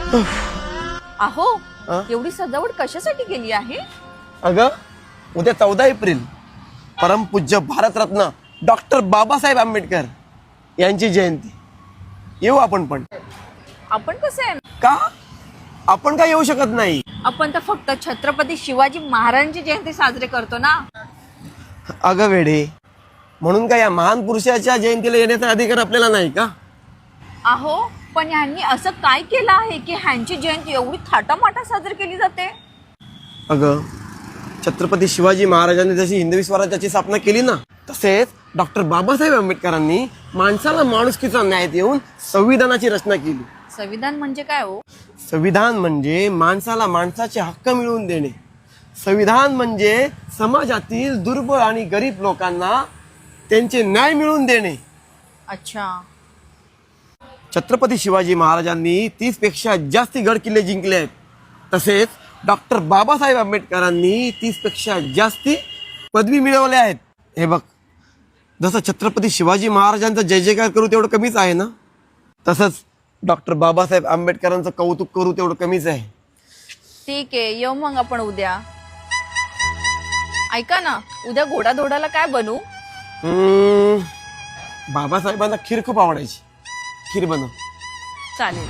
अहो एवढी सजावट कशासाठी केली आहे? अगं उद्या 14 एप्रिल परमपूज्य भारतरत्न डॉक्टर बाबासाहेब आंबेडकर यांची जयंती. येऊ आपण पण. आपण कसं आहे? का आपण काय येऊ शकत नाही? आपण तर फक्त छत्रपती शिवाजी महाराजांची जयंती साजरी करतो ना. अगं वेडे, म्हणून काय या महान पुरुषाच्या जयंतीला येण्याचा अधिकार आपल्याला नाही का? अहो पण यांनी असं काय केलं आहे की ह्यांची जयंती एवढी थाटामाटा साजरी केली जाते? अगं छत्रपती शिवाजी महाराजांनी जशी हिंदवी स्वराज्याची स्थापना केली ना, तसेच डॉक्टर बाबासाहेब आंबेडकरांनी माणसाला माणुसकीचा न्याय देऊन संविधानाची रचना केली. संविधान म्हणजे काय हो? संविधान म्हणजे माणसाला माणसाचे हक्क मिळवून देणे. संविधान म्हणजे समाजातील दुर्बळ आणि गरीब लोकांना त्यांचे न्याय मिळवून देणे. अच्छा. छत्रपती शिवाजी महाराजांनी 30 पेक्षा जास्ती गड किल्ले जिंकले आहेत. तसेच डॉक्टर बाबासाहेब आंबेडकरांनी 30 पेक्षा जास्ती पदवी मिळवल्या आहेत. हे बघ, जसं छत्रपती शिवाजी महाराजांचा जय जयकार करू तेवढं कमीच आहे ना, तसंच डॉक्टर बाबासाहेब आंबेडकरांचं कौतुक करू तेवढं कमीच आहे. ठीक आहे, येऊ मग आपण उद्या. ऐका ना, उद्या घोडाधोडाला काय बनवू? बाबासाहेबांना खीर खूप आवडायची. खीर बनव. चालेल.